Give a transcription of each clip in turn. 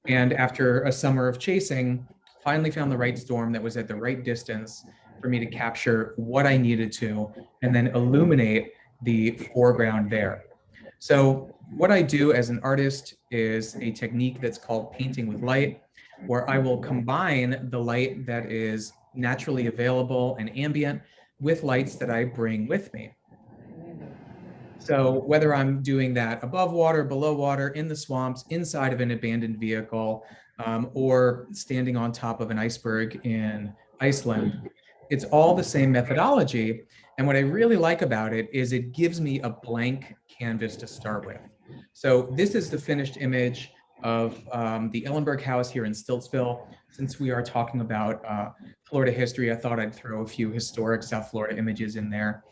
And after a summer of chasing, finally found the right storm that was at the right distance for me to capture what I needed to and then illuminate the foreground there. So what I do as an artist is a technique that's called painting with light, where I will combine the light that is naturally available and ambient with lights that I bring with me. So whether I'm doing that above water, below water, in the swamps, inside of an abandoned vehicle, or standing on top of an iceberg in Iceland, it's all the same methodology. And what I really like about it is it gives me a blank canvas to start with. So this is the finished image of the Ellenberg House here in Stiltsville. Since we are talking about Florida history, I thought I'd throw a few historic South Florida images in there.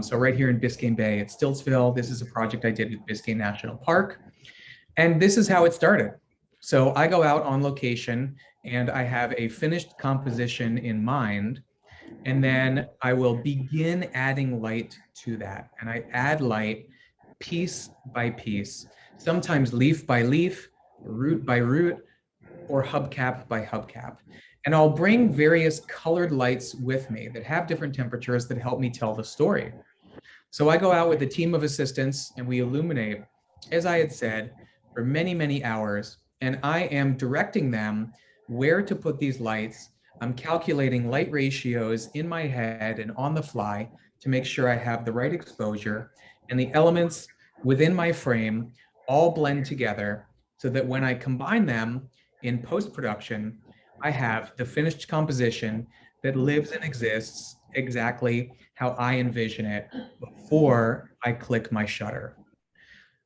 So right here in Biscayne Bay at Stiltsville, this is a project I did with Biscayne National Park. And this is how it started. So I go out on location and I have a finished composition in mind. And then I will begin adding light to that. And I add light piece by piece, sometimes leaf by leaf, root by root, or hubcap by hubcap. And I'll bring various colored lights with me that have different temperatures that help me tell the story. So I go out with a team of assistants and we illuminate, as I had said, for many, many hours. And I am directing them where to put these lights. I'm calculating light ratios in my head and on the fly to make sure I have the right exposure, and the elements within my frame all blend together so that when I combine them in post-production, I have the finished composition that lives and exists exactly how I envision it before I click my shutter.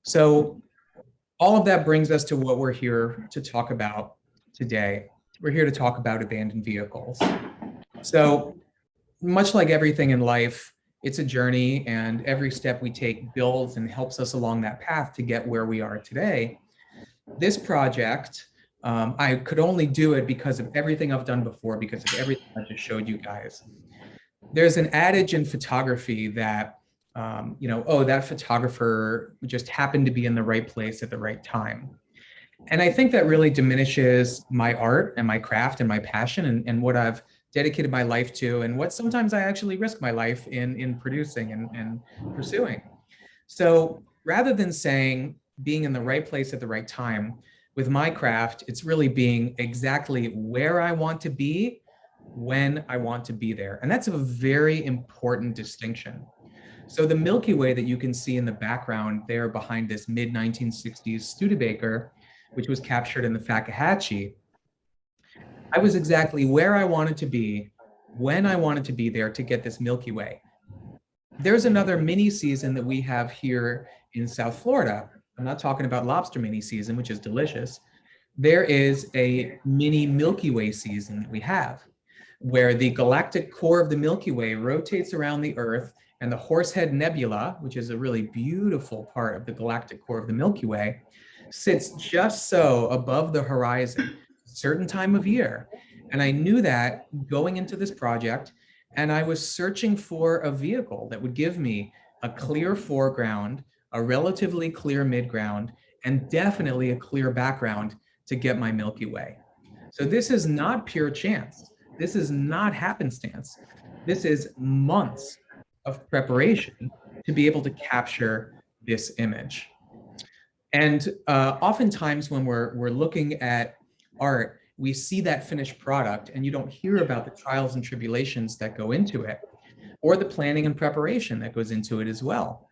So all of that brings us to what we're here to talk about today. We're here to talk about abandoned vehicles. So much like everything in life, it's a journey, and every step we take builds and helps us along that path to get where we are today. This project, I could only do it because of everything I've done before, because of everything I just showed you guys. There's an adage in photography that, oh, that photographer just happened to be in the right place at the right time. And I think that really diminishes my art and my craft and my passion and what I've dedicated my life to, and what sometimes I actually risk my life in producing and pursuing. So rather than saying being in the right place at the right time, with my craft, it's really being exactly where I want to be, when I want to be there. And that's a very important distinction. So the Milky Way that you can see in the background there behind this mid-1960s Studebaker, which was captured in the Fakahatchee, I was exactly where I wanted to be, when I wanted to be there to get this Milky Way. There's another mini season that we have here in South Florida. I'm not talking about lobster mini season, which is delicious. There is a mini Milky Way season that we have, where the galactic core of the Milky Way rotates around the Earth, and the Horsehead Nebula, which is a really beautiful part of the galactic core of the Milky Way, sits just so above the horizon, a certain time of year. And I knew that going into this project, and I was searching for a vehicle that would give me a clear foreground, a relatively clear midground, and definitely a clear background to get my Milky Way. So this is not pure chance. This is not happenstance. This is months of preparation to be able to capture this image. And oftentimes when we're looking at art, we see that finished product and you don't hear about the trials and tribulations that go into it, or the planning and preparation that goes into it as well.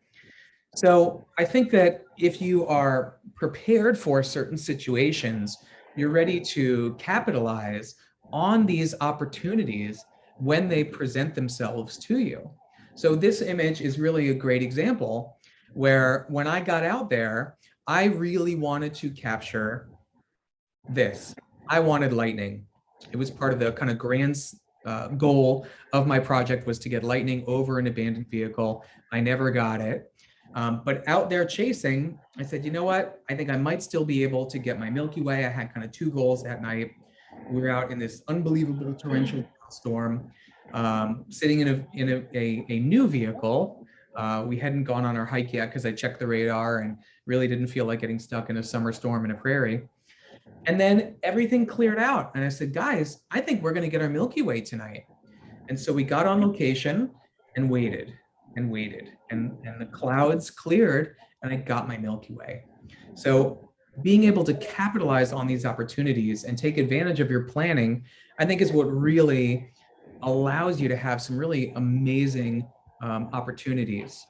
So I think that if you are prepared for certain situations, you're ready to capitalize on these opportunities when they present themselves to you. So this image is really a great example where when I got out there, I really wanted to capture this. I wanted lightning. It was part of the kind of grand goal of my project, was to get lightning over an abandoned vehicle. I never got it. But out there chasing, I said, you know what? I think I might still be able to get my Milky Way. I had kind of two goals that night. We were out in this unbelievable torrential storm, sitting in a new vehicle. We hadn't gone on our hike yet because I checked the radar and really didn't feel like getting stuck in a summer storm in a prairie. And then everything cleared out. And I said, guys, I think we're going to get our Milky Way tonight. And so we got on location and waited and waited. And the clouds cleared and I got my Milky Way. So being able to capitalize on these opportunities and take advantage of your planning, I think is what really allows you to have some really amazing opportunities.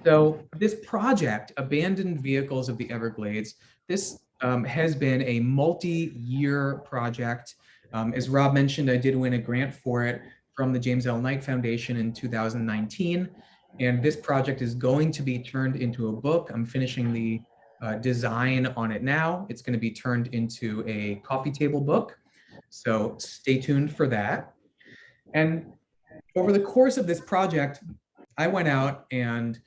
So this project, Abandoned Vehicles of the Everglades, this has been a multi-year project. As Rob mentioned, I did win a grant for it from the James L. Knight Foundation in 2019. And this project is going to be turned into a book. I'm finishing the design on it now. It's going to be turned into a coffee table book. So stay tuned for that. And over the course of this project, I went out and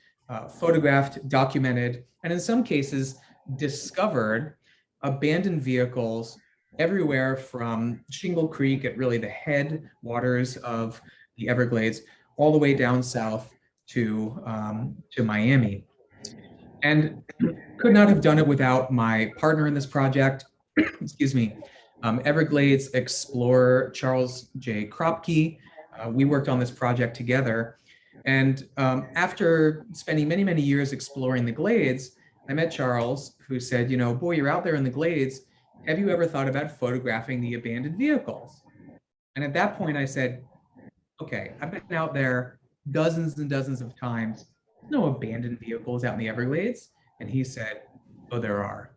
photographed, documented, and in some cases discovered abandoned vehicles everywhere from Shingle Creek at really the headwaters of the Everglades, all the way down south to Miami. And could not have done it without my partner in this project, excuse me, Everglades explorer Charles J. Kropke. We worked on this project together. And after spending many, many years exploring the Glades, I met Charles, who said, you know, boy, you're out there in the Glades. Have you ever thought about photographing the abandoned vehicles? And at that point, I said, okay, I've been out there dozens and dozens of times. No abandoned vehicles out in the Everglades. And he said, oh, there are.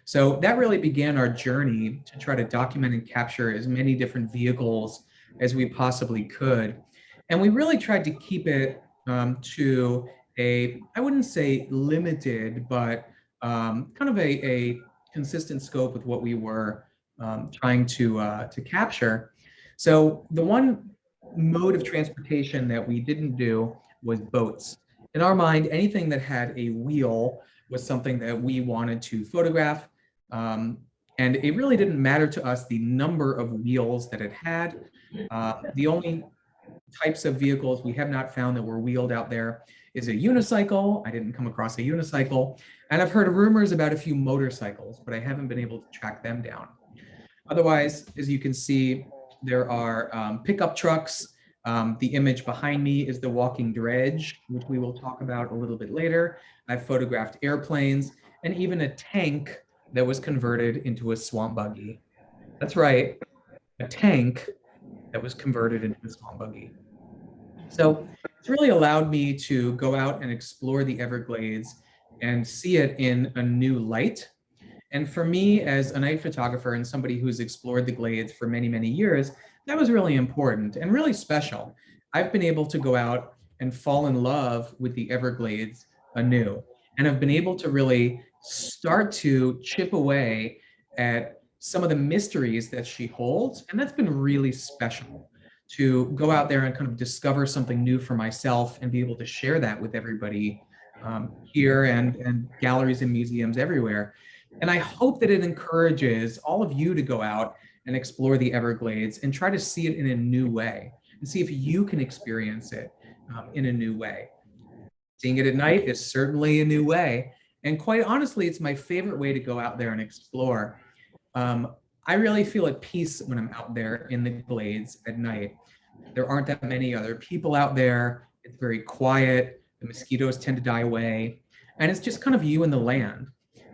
So that really began our journey to try to document and capture as many different vehicles as we possibly could. And we really tried to keep it to a, I wouldn't say limited, but kind of a consistent scope with what we were trying to capture. So the one mode of transportation that we didn't do was boats. In our mind, anything that had a wheel was something that we wanted to photograph. And it really didn't matter to us the number of wheels that it had. The only types of vehicles we have not found that were wheeled out there is a unicycle. I didn't come across a unicycle. And I've heard rumors about a few motorcycles, but I haven't been able to track them down. Otherwise, as you can see, there are pickup trucks. The image behind me is the walking dredge, which we will talk about a little bit later. I've photographed airplanes and even a tank that was converted into a swamp buggy. That's right, a tank that was converted into a swamp buggy. So it's really allowed me to go out and explore the Everglades and see it in a new light. And for me, as a night photographer and somebody who's explored the Glades for many, many years, that was really important and really special. I've been able to go out and fall in love with the Everglades anew. And I've been able to really start to chip away at some of the mysteries that she holds. And that's been really special to go out there and kind of discover something new for myself and be able to share that with everybody here and galleries and museums everywhere. And I hope that it encourages all of you to go out and explore the Everglades and try to see it in a new way and see if you can experience it in a new way. Seeing it at night is certainly a new way. And quite honestly, it's my favorite way to go out there and explore. I really feel at peace when I'm out there in the Glades at night. There aren't that many other people out there. It's very quiet. The mosquitoes tend to die away. And it's just kind of you and the land.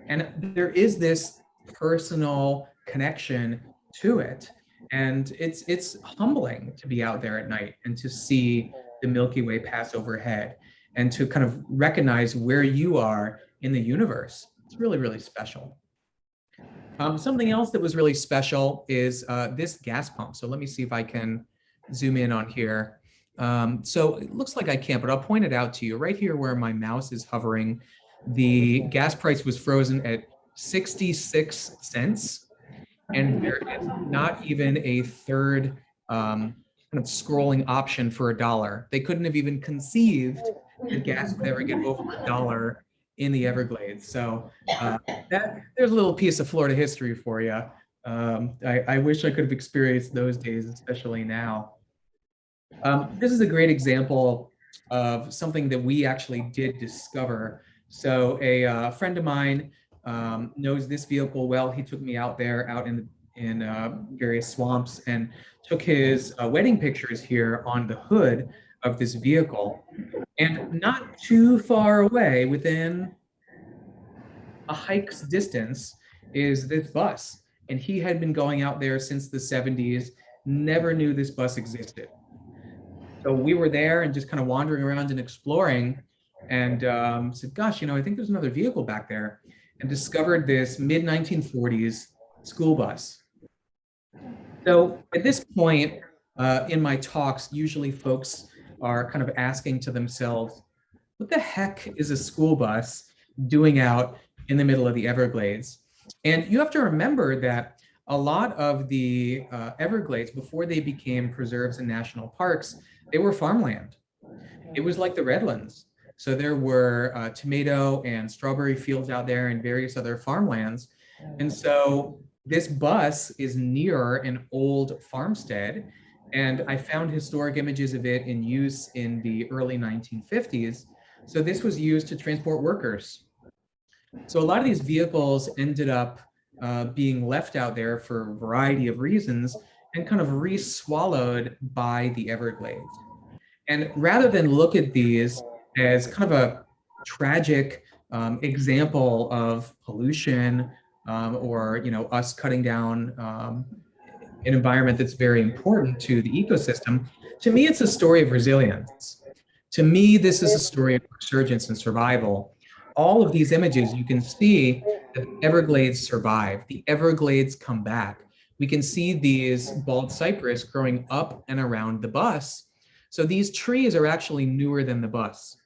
And there is this personal connection to it. And it's humbling to be out there at night and to see the Milky Way pass overhead and to kind of recognize where you are in the universe. It's really, really special. Something else that was really special is this gas pump. So let me see if I can zoom in on here. So it looks like I can't, but I'll point it out to you. Right here where my mouse is hovering, the gas price was frozen at 66 cents. And there is not even a third kind of scrolling option for $1. They couldn't have even conceived that gas would ever get over $1 in the Everglades. So there's a little piece of Florida history for you. I wish I could have experienced those days, especially now. This is a great example of something that we actually did discover. So a friend of mine knows this vehicle well. He took me out there, out in various swamps, and took his wedding pictures here on the hood of this vehicle. And not too far away, within a hike's distance, is this bus. And he had been going out there since the 70s, never knew this bus existed. So we were there and just kind of wandering around and exploring, and said, gosh, I think there's another vehicle back there, and discovered this mid 1940s school bus. So at this point in my talks, usually folks are kind of asking to themselves, what the heck is a school bus doing out in the middle of the Everglades? And you have to remember that a lot of the Everglades, before they became preserves and national parks, they were farmland. It was like the Redlands. So there were tomato and strawberry fields out there and various other farmlands. And so this bus is near an old farmstead. And I found historic images of it in use in the early 1950s. So this was used to transport workers. So a lot of these vehicles ended up being left out there for a variety of reasons and kind of re-swallowed by the Everglades. And rather than look at these as kind of a tragic example of pollution or us cutting down an environment that's very important to the ecosystem, to me it's a story of resilience. To me, this is a story of resurgence and survival. All of these images, you can see that the Everglades survive. The Everglades come back. We can see these bald cypress growing up and around the bus. So these trees are actually newer than the bus.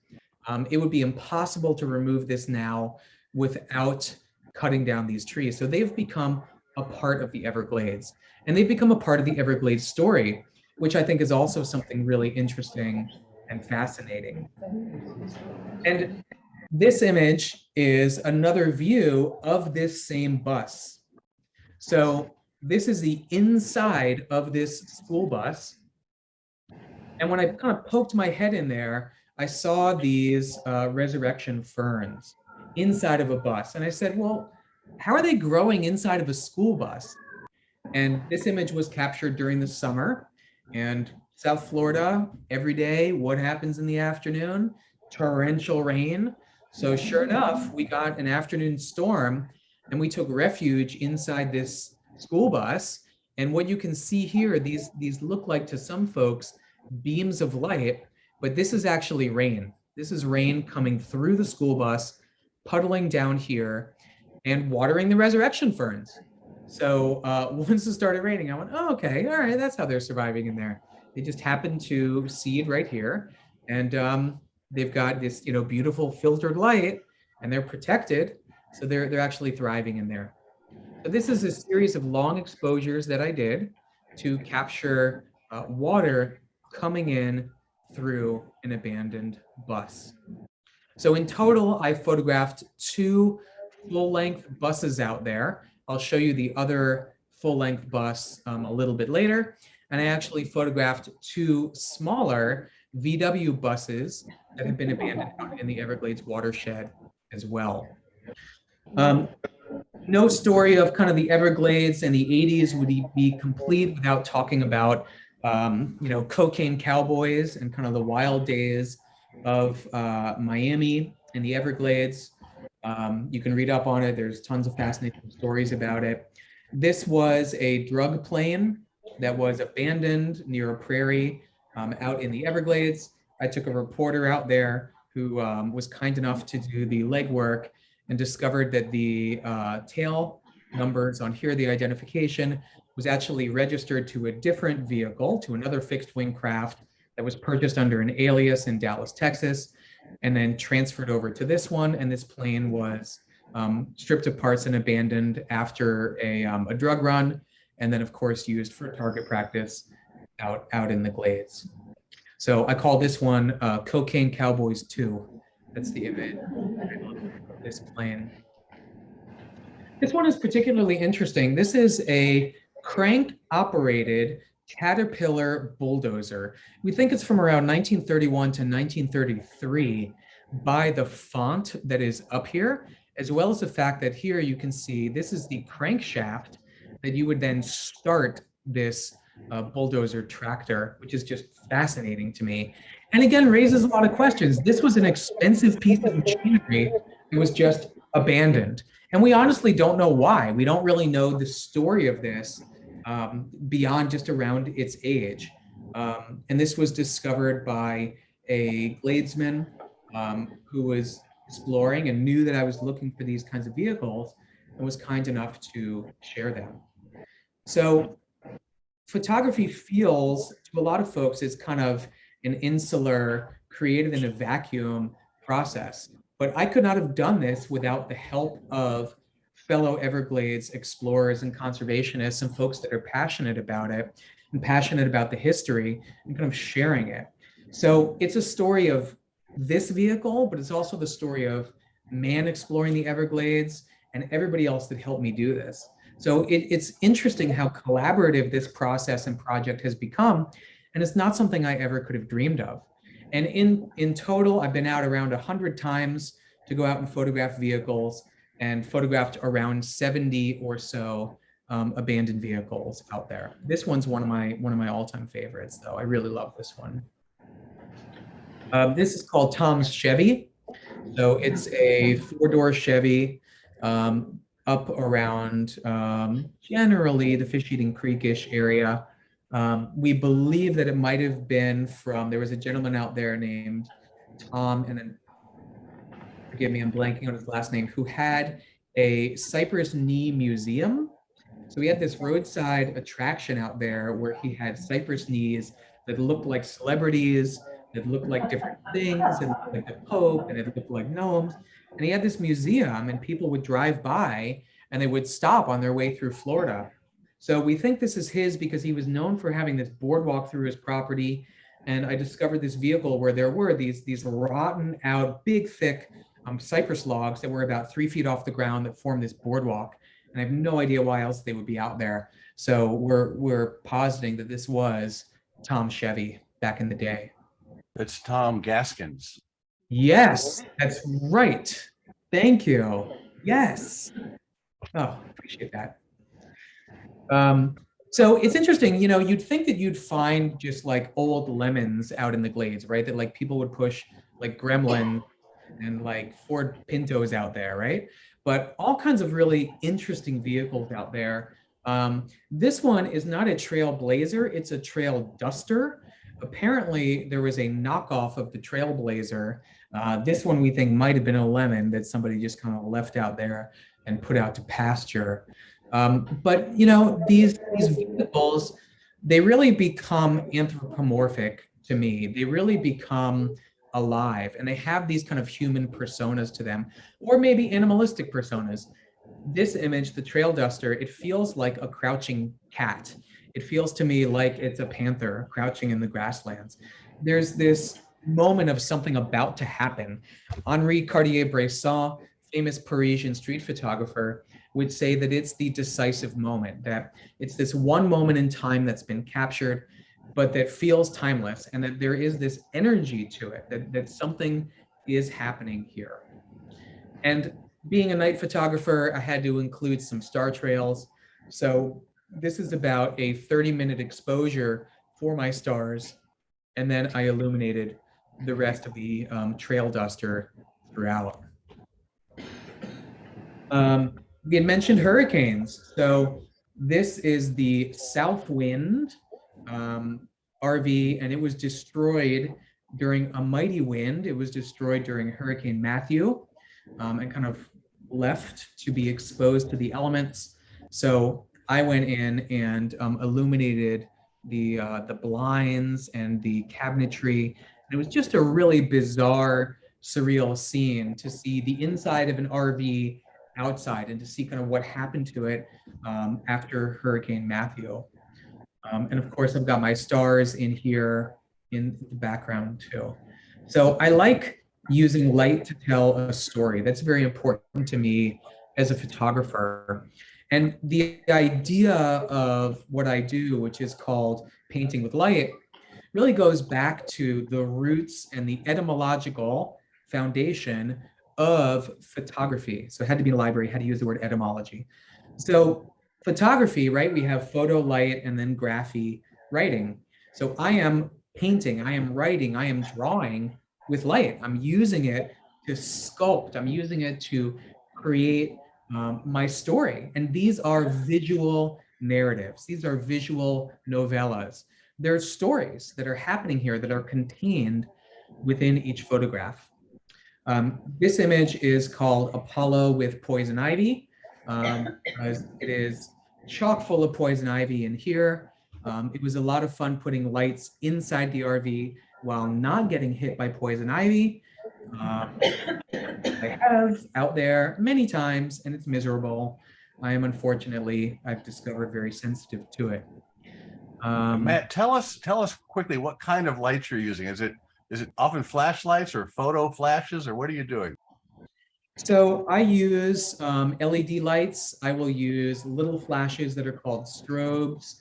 It would be impossible to remove this now without cutting down these trees. So they've become a part of the Everglades, and they've become a part of the Everglades story, which I think is also something really interesting and fascinating. And this image is another view of this same bus. So this is the inside of this school bus. And when I kind of poked my head in there, I saw these resurrection ferns inside of a bus. And I said, well, how are they growing inside of a school bus? And this image was captured during the summer. And South Florida, every day, what happens in the afternoon? Torrential rain. So sure enough, we got an afternoon storm, and we took refuge inside this school bus. And what you can see here, these look like, to some folks, beams of light, but this is actually rain. This is rain coming through the school bus, puddling down here, and watering the resurrection ferns. So once it started raining, I went, oh, okay, all right, that's how they're surviving in there. They just happen to seed right here, and they've got this, beautiful filtered light, and they're protected, so they're actually thriving in there. So this is a series of long exposures that I did to capture water coming in through an abandoned bus. So in total, I photographed 2 full-length buses out there. I'll show you the other full-length bus a little bit later. And I actually photographed 2 smaller VW buses that have been abandoned out in the Everglades watershed as well. No story of kind of the Everglades and the 80s would be complete without talking about cocaine cowboys and kind of the wild days of Miami and the Everglades. You can read up on it. There's tons of fascinating stories about it. This was a drug plane that was abandoned near a prairie out in the Everglades. I took a reporter out there who was kind enough to do the legwork and discovered that the tail numbers on here, the identification, was actually registered to a different vehicle, to another fixed wing craft that was purchased under an alias in Dallas, Texas, and then transferred over to this one. And this plane was stripped of parts and abandoned after a drug run, and then of course used for target practice out in the glades. So I call this one Cocaine Cowboys 2. That's the image of this plane. This one is particularly interesting. This is a crank-operated Caterpillar bulldozer. We think it's from around 1931 to 1933 by the font that is up here. as well as the fact that here you can see this is the crankshaft that you would then start this bulldozer tractor, which is just fascinating to me. And again, raises a lot of questions. This was an expensive piece of machinery. It was just abandoned. And we honestly don't know why. We don't really know the story of this beyond just around its age. And this was discovered by a gladesman who was exploring and knew that I was looking for these kinds of vehicles and was kind enough to share them. So photography feels to a lot of folks is kind of an insular, created in a vacuum process. But I could not have done this without the help of fellow Everglades explorers and conservationists and folks that are passionate about it and passionate about the history and kind of sharing it. So it's a story of this vehicle, but it's also the story of man exploring the Everglades and everybody else that helped me do this. So it's interesting how collaborative this process and project has become. And it's not something I ever could have dreamed of. And in total, I've been out around 100 times to go out and photograph vehicles and photographed around 70 or so abandoned vehicles out there. This one's one of my all-time favorites, though. I really love this one. This is called Tom's Chevy. So it's a four-door Chevy up around generally the Fish Eating Creekish area. We believe that it might have been from, there was a gentleman out there named Tom, and then, forgive me, I'm blanking on his last name, who had a cypress knee museum. So he had this roadside attraction out there where he had cypress knees that looked like celebrities, that looked like different things, it looked like the Pope, and it looked like gnomes. And he had this museum, and people would drive by and they would stop on their way through Florida. So we think this is his because he was known for having this boardwalk through his property. And I discovered this vehicle where there were these rotten out, big, thick cypress logs that were about 3 feet off the ground that formed this boardwalk. And I have no idea why else they would be out there. So we're positing that this was Tom Chevy back in the day. It's Tom Gaskins. Yes, that's right. Thank you. Yes. Oh, appreciate that. So it's interesting, you know, you'd think that you'd find just like old lemons out in the glades, right? That like people would push like Gremlin and like Ford Pintos out there, right? But all kinds of really interesting vehicles out there. This one is not a Trailblazer, it's a Trail Duster. Apparently there was a knockoff of the Trailblazer. This one we think might have been a lemon that somebody just kind of left out there and put out to pasture. But you know, these vehicles, they really become anthropomorphic to me. They really become alive, and they have these kind of human personas to them, or maybe animalistic personas. This image, the Trail Duster, it feels like a crouching cat. It feels to me like it's a panther crouching in the grasslands. There's this moment of something about to happen. Henri Cartier-Bresson, famous Parisian street photographer, would say that it's the decisive moment, that it's this one moment in time that's been captured, but that feels timeless, and that there is this energy to it, that something is happening here. And being a night photographer, I had to include some star trails. So this is about a 30-minute exposure for my stars, and then I illuminated the rest of the Trail Duster throughout. We had mentioned hurricanes. So this is the Southwind RV, and it was destroyed during a mighty wind. It was destroyed during Hurricane Matthew and kind of left to be exposed to the elements. So I went in and illuminated the blinds and the cabinetry. And it was just a really bizarre, surreal scene to see the inside of an RV outside and to see kind of what happened to it after Hurricane Matthew. And of course, I've got my stars in here in the background too. So I like using light to tell a story. That's very important to me as a photographer. And the idea of what I do, which is called painting with light, really goes back to the roots and the etymological foundation of photography. So it had to be in a library, had to use the word etymology. So photography, right? We have photo, light, and then graphy, writing. So I am painting, I am writing, I am drawing with light. I'm using it to sculpt, I'm using it to create my story. And these are visual narratives, these are visual novellas. There are stories that are happening here that are contained within each photograph. This image is called Apollo with Poison Ivy, because it is chock full of poison ivy in here. It was a lot of fun putting lights inside the RV while not getting hit by poison ivy. I have out there many times, and it's miserable. I am unfortunately, I've discovered, very sensitive to it. Matt, tell us quickly what kind of lights you're using. Is it often flashlights or photo flashes, or what are you doing? So I use LED lights. I will use little flashes that are called strobes.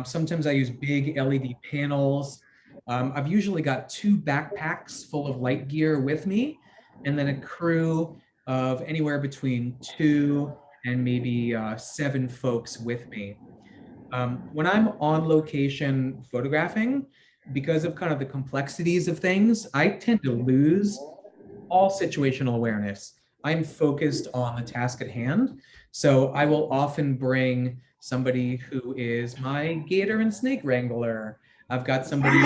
Sometimes I use big LED panels. I've usually got 2 backpacks full of light gear with me, and then a crew of anywhere between 2 and maybe 7 folks with me. When I'm on location photographing, because of kind of the complexities of things, I tend to lose all situational awareness. I'm focused on the task at hand. So I will often bring somebody who is my gator and snake wrangler. I've got somebody,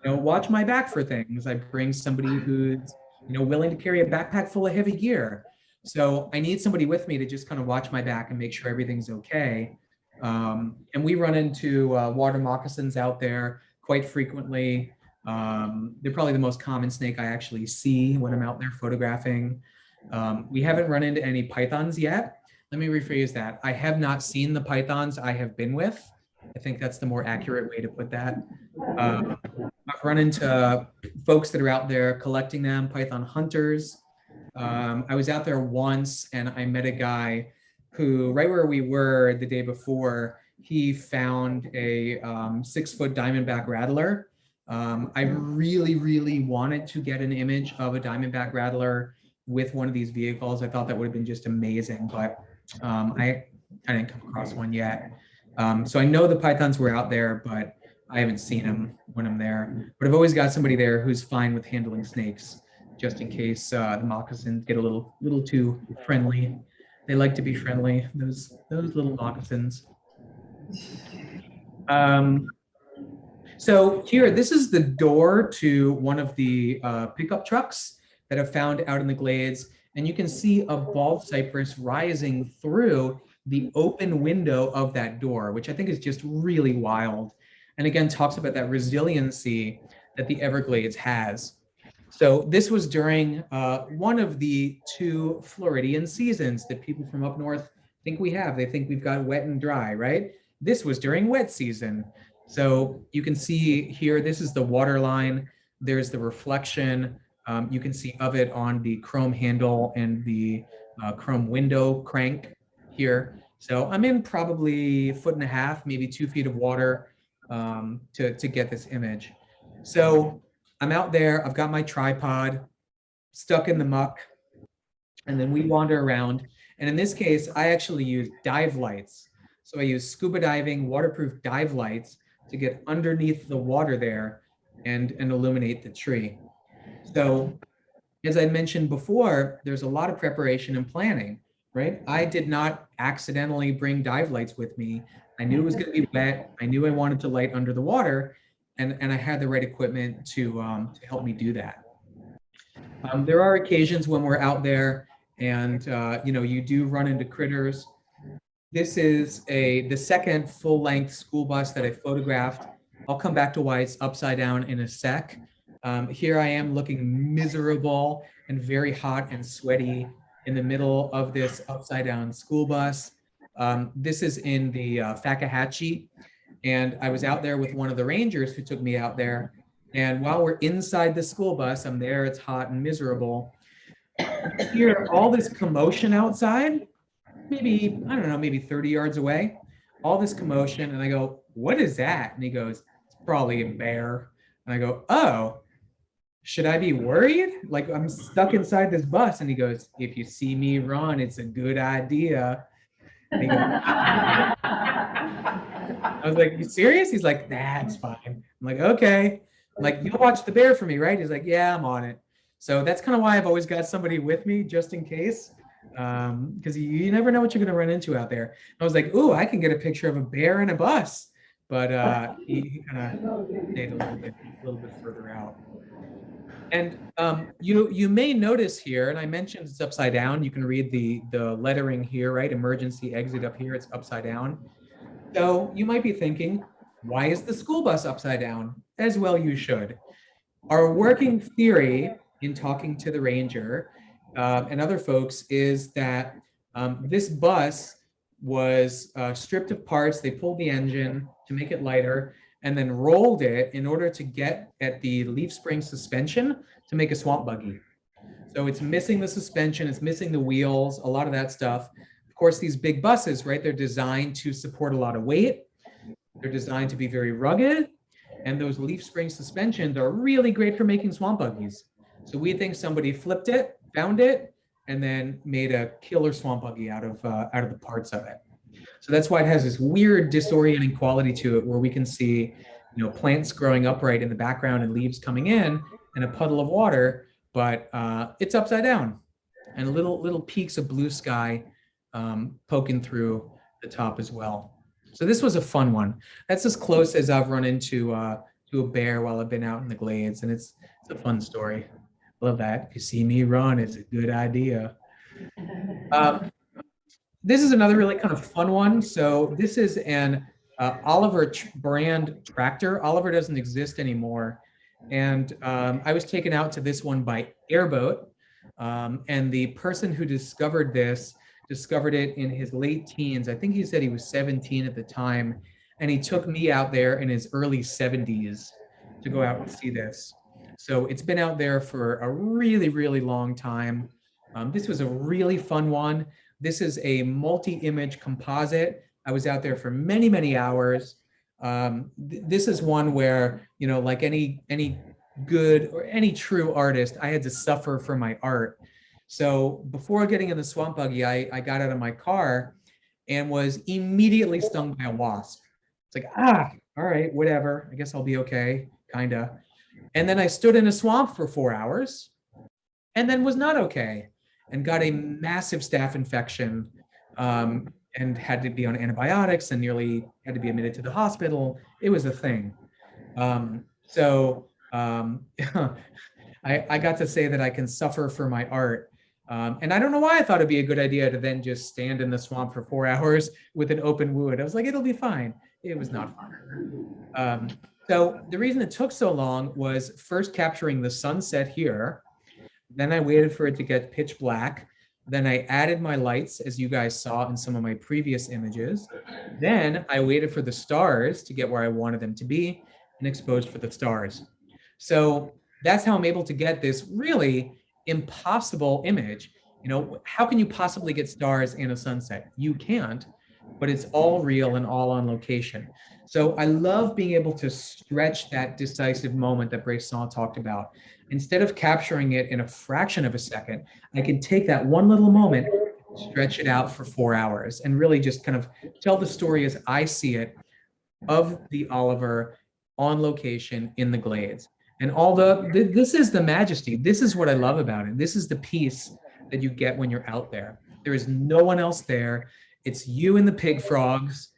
watch my back for things. I bring somebody who's, willing to carry a backpack full of heavy gear. So I need somebody with me to just kind of watch my back and make sure everything's okay. And we run into water moccasins out there quite frequently. They're probably the most common snake I actually see when I'm out there photographing. We haven't run into any pythons yet. Let me rephrase that. I have not seen the pythons I have been with. I think that's the more accurate way to put that. I've run into folks that are out there collecting them, python hunters. I was out there once and I met a guy who, right where we were the day before, he found a 6-foot diamondback rattler. I really, really wanted to get an image of a diamondback rattler with one of these vehicles. I thought that would have been just amazing, but I didn't come across one yet. So I know the pythons were out there, but I haven't seen them when I'm there. But I've always got somebody there who's fine with handling snakes, just in case the moccasins get a little too friendly. They like to be friendly, those little moccasins. So here, this is the door to one of the pickup trucks that I've found out in the glades. And you can see a bald cypress rising through the open window of that door, which I think is just really wild. And again, talks about that resiliency that the Everglades has. So this was during one of the 2 Floridian seasons that people from up north think we have. They think we've got wet and dry, right? This was during wet season. So you can see here, this is the water line. There's the reflection. You can see of it on the chrome handle and the chrome window crank here. So I'm in probably 1.5 feet, maybe 2 feet of water to get this image. So I'm out there, I've got my tripod stuck in the muck, and then we wander around. And in this case, I actually use dive lights. So I use scuba diving, waterproof dive lights to get underneath the water there and illuminate the tree. So as I mentioned before, there's a lot of preparation and planning, right? I did not accidentally bring dive lights with me. I knew it was going to be wet. I knew I wanted to light under the water, and I had the right equipment to help me do that. There are occasions when we're out there and you do run into critters. This is the second full-length school bus that I photographed. I'll come back to why it's upside down in a sec. Here I am looking miserable and very hot and sweaty in the middle of this upside down school bus. This is in the Fakahatchee, and I was out there with one of the rangers who took me out there. And while we're inside the school bus, I'm there, it's hot and miserable. I hear all this commotion outside, maybe, I don't know, maybe 30 yards away, all this commotion. And I go, what is that? And he goes, it's probably a bear. And I go, oh, should I be worried? Like I'm stuck inside this bus. And he goes, if you see me run, it's a good idea. And he goes, I was like, you serious? He's like, that's fine. I'm like, okay. I'm like, you'll watch the bear for me, right? He's like, yeah, I'm on it. So that's kind of why I've always got somebody with me just in case. Because you never know what you're going to run into out there. I was like, ooh, I can get a picture of a bear in a bus. But he kind of stayed a little bit further out. And you may notice here, and I mentioned it's upside down. You can read the lettering here, right? Emergency exit up here, it's upside down. So you might be thinking, why is the school bus upside down? As well you should. Our working theory in talking to the ranger and other folks is that this bus was stripped of parts. They pulled the engine to make it lighter and then rolled it in order to get at the leaf spring suspension to make a swamp buggy. So it's missing the suspension, it's missing the wheels, a lot of that stuff. Of course, these big buses, right, they're designed to support a lot of weight. They're designed to be very rugged. And those leaf spring suspensions are really great for making swamp buggies. So we think somebody flipped it, found it, and then made a killer swamp buggy out of the parts of it. So that's why it has this weird disorienting quality to it, where we can see, plants growing upright in the background and leaves coming in and a puddle of water, but it's upside down, and little peaks of blue sky poking through the top as well. So this was a fun one. That's as close as I've run into to a bear while I've been out in the glades, and it's a fun story. Love that. If you see me run, it's a good idea. This is another really kind of fun one. So this is an Oliver brand tractor. Oliver doesn't exist anymore. And I was taken out to this one by airboat. And the person who discovered this discovered it in his late teens. I think he said he was 17 at the time. And he took me out there in his early 70s to go out and see this. So it's been out there for a really, really long time. This was a really fun one. This is a multi-image composite. I was out there for many, many hours. This is one where, like any good or any true artist, I had to suffer for my art. So before getting in the swamp buggy, I got out of my car and was immediately stung by a wasp. It's like, all right, whatever. I guess I'll be okay, kinda. And then I stood in a swamp for 4 hours and then was not okay and got a massive staph infection and had to be on antibiotics and nearly had to be admitted to the hospital. It was a thing. I got to say that I can suffer for my art. And I don't know why I thought it'd be a good idea to then just stand in the swamp for 4 hours with an open wound. I was like, it'll be fine. It was not fun. So the reason it took so long was first capturing the sunset here. Then I waited for it to get pitch black. Then I added my lights, as you guys saw in some of my previous images. Then I waited for the stars to get where I wanted them to be and exposed for the stars. So that's how I'm able to get this really impossible image. How can you possibly get stars in a sunset? You can't, but it's all real and all on location. So I love being able to stretch that decisive moment that Bresson talked about. Instead of capturing it in a fraction of a second, I can take that one little moment, stretch it out for 4 hours, and really just kind of tell the story as I see it of the Oliver on location in the glades. And this is the majesty. This is what I love about it. This is the peace that you get when you're out there. There is no one else there. It's you and the pig frogs,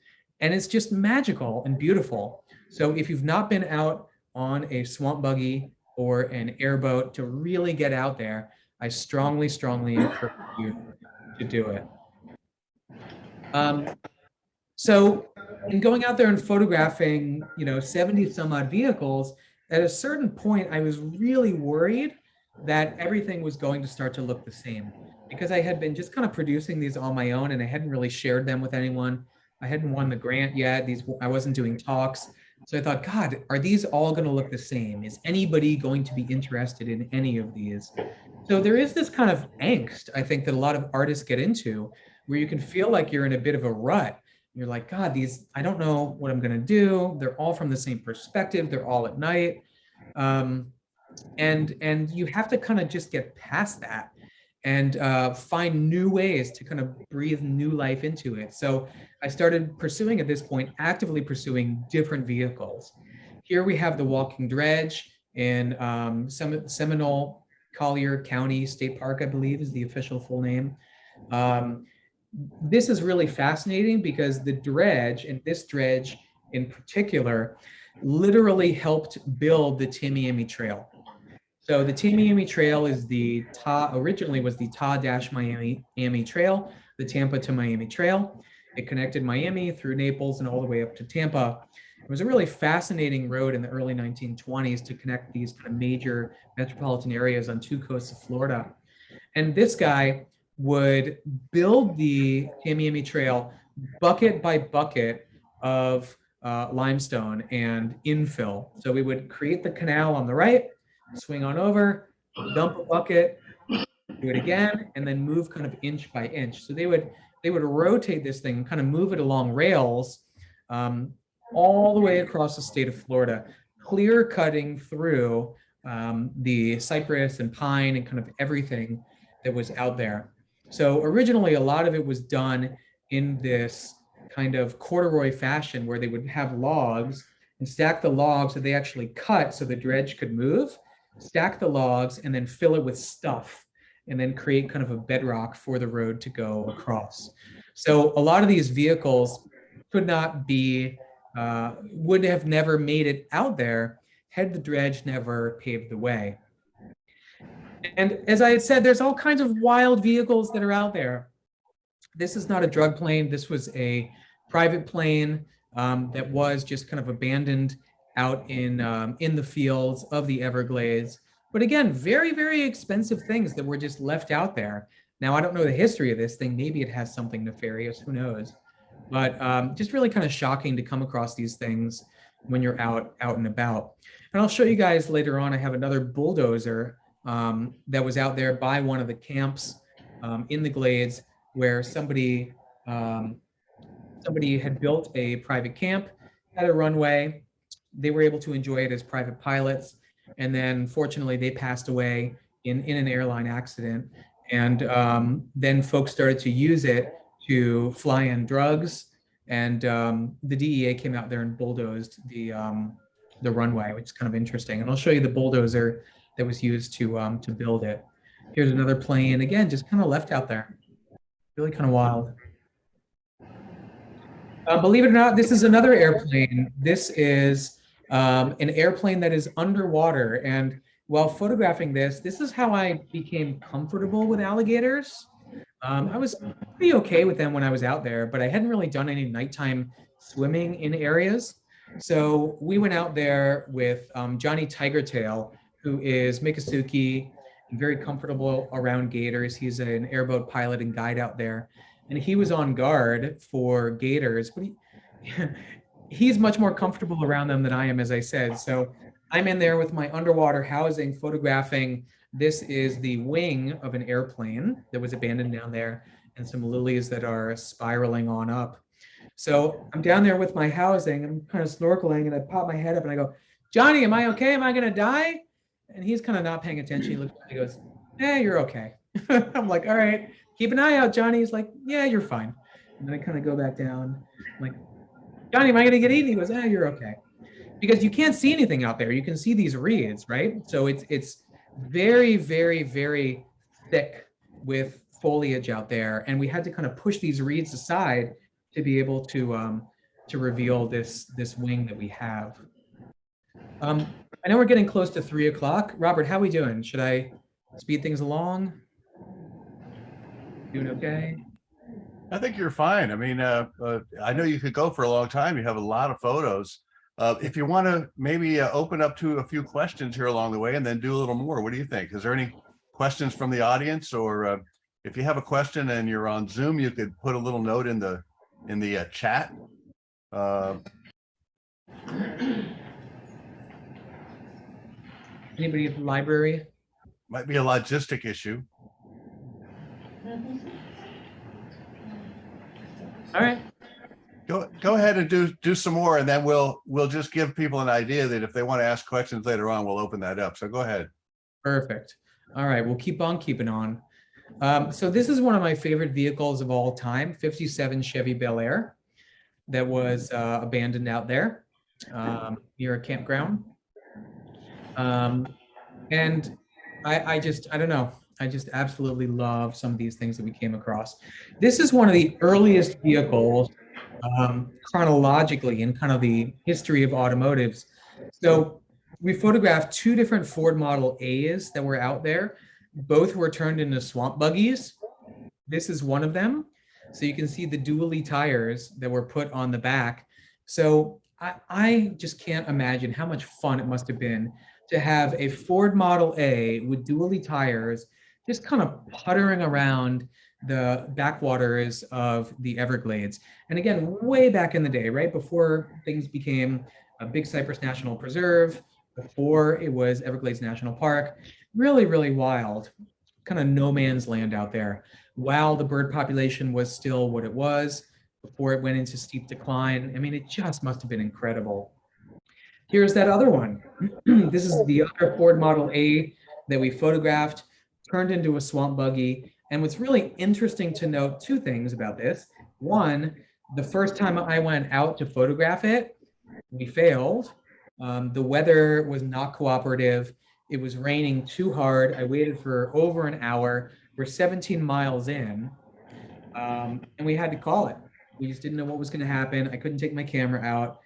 and it's just magical and beautiful. So if you've not been out on a swamp buggy or an airboat to really get out there, I strongly, strongly encourage you to do it. So in going out there and photographing, 70 some odd vehicles, at a certain point, I was really worried that everything was going to start to look the same, because I had been just kind of producing these on my own and I hadn't really shared them with anyone. I hadn't won the grant yet. I wasn't doing talks. So I thought, God, are these all going to look the same? Is anybody going to be interested in any of these? So there is this kind of angst, I think, that a lot of artists get into, where you can feel like you're in a bit of a rut. You're like, God, I don't know what I'm going to do. They're all from the same perspective. They're all at night. And you have to kind of just get past that and find new ways to kind of breathe new life into it. So I started pursuing at this point, actively pursuing different vehicles. Here we have the walking dredge in Seminole Collier County State Park, I believe is the official full name. This is really fascinating because the dredge, and this dredge in particular, literally helped build the Tamiami Trail. So the Tamiami Trail is originally was the Miami Trail, the Tampa to Miami Trail. It connected Miami through Naples and all the way up to Tampa. It was a really fascinating road in the early 1920s to connect these kind of major metropolitan areas on two coasts of Florida. And this guy would build the Tamiami Trail bucket by bucket of limestone and infill. So we would create the canal on the right, swing on over, dump a bucket, do it again, and then move kind of inch by inch. So they would rotate this thing, kind of move it along rails all the way across the state of Florida, clear cutting through the cypress and pine and kind of everything that was out there. So originally, a lot of it was done in this kind of corduroy fashion where they would have logs and stack the logs that they actually cut so the dredge could move, stack the logs, and then fill it with stuff, and then create kind of a bedrock for the road to go across. So a lot of these vehicles could not be, would have never made it out there had the dredge never paved the way. And as I had said, there's all kinds of wild vehicles that are out there. This is not a drug plane. This was a private plane that was just kind of abandoned out in the fields of the Everglades. But again, very, very expensive things that were just left out there. Now, I don't know the history of this thing. Maybe it has something nefarious, who knows? But just really kind of shocking to come across these things when you're out and about. And I'll show you guys later on, I have another bulldozer that was out there by one of the camps in the Glades where somebody had built a private camp, had a runway. They were able to enjoy it as private pilots. And then fortunately they passed away in an airline accident. And then folks started to use it to fly in drugs. And the DEA came out there and bulldozed the runway, which is kind of interesting. And I'll show you the bulldozer that was used to build it. Here's another plane, again, just kind of left out there. Really kind of wild. Believe it or not, this is another airplane. This is an airplane that is underwater. And while photographing this is how I became comfortable with alligators. I was pretty okay with them when I was out there, but I hadn't really done any nighttime swimming in areas. So we went out there with Johnny Tigertail, who is Miccosukee and very comfortable around gators. He's an airboat pilot and guide out there. And he was on guard for gators, but he's much more comfortable around them than I am, as I said. So I'm in there with my underwater housing, photographing. This is the wing of an airplane that was abandoned down there, and some lilies that are spiraling on up. So I'm down there with my housing. I'm kind of snorkeling, and I pop my head up and I go, "Johnny, am I okay? Am I going to die?" And he's kind of not paying attention. He looks at me, he goes, "Yeah, you're okay." I'm like, "All right, keep an eye out, Johnny." He's like, "Yeah, you're fine." And then I kind of go back down. I'm like, "Johnny, am I going to get eaten?" He goes, "Yeah, you're okay." Because you can't see anything out there. You can see these reeds, right? So it's very, very, very thick with foliage out there. And we had to kind of push these reeds aside to be able to reveal this wing that we have. I know we're getting close to 3 o'clock. Robert, how are we doing? Should I speed things along? Doing okay? I think you're fine. I mean, I know you could go for a long time. You have a lot of photos. If you want to maybe open up to a few questions here along the way and then do a little more, what do you think? Is there any questions from the audience? Or if you have a question and you're on Zoom, you could put a little note in the chat. Anybody at the library? Might be a logistic issue. All right. Go ahead and do some more, and then we'll just give people an idea that if they want to ask questions later on, we'll open that up. So go ahead. Perfect. All right, we'll keep on keeping on. So this is one of my favorite vehicles of all time, 57 Chevy Bel Air that was abandoned out there near a campground. Um, and I don't know, I just absolutely love some of these things that we came across. This is one of the earliest vehicles chronologically in kind of the history of automotives. So we photographed two different Ford Model A's that were out there. Both were turned into swamp buggies. This is one of them. So you can see the dually tires that were put on the back. So I just can't imagine how much fun it must have been to have a Ford Model A with dually tires just kind of puttering around the backwaters of the Everglades. And again, way back in the day, right before things became a Big Cypress National Preserve, before it was Everglades National Park, really, really wild, kind of no man's land out there. While the bird population was still what it was before it went into steep decline. I mean, it just must have been incredible. Here's that other one. This is the other Ford Model A that we photographed, turned into a swamp buggy. And what's really interesting to note, two things about this. One, the first time I went out to photograph it, we failed. The weather was not cooperative. It was raining too hard. I waited for over an hour. We're 17 miles in, and we had to call it. We just didn't know what was going to happen. I couldn't take my camera out.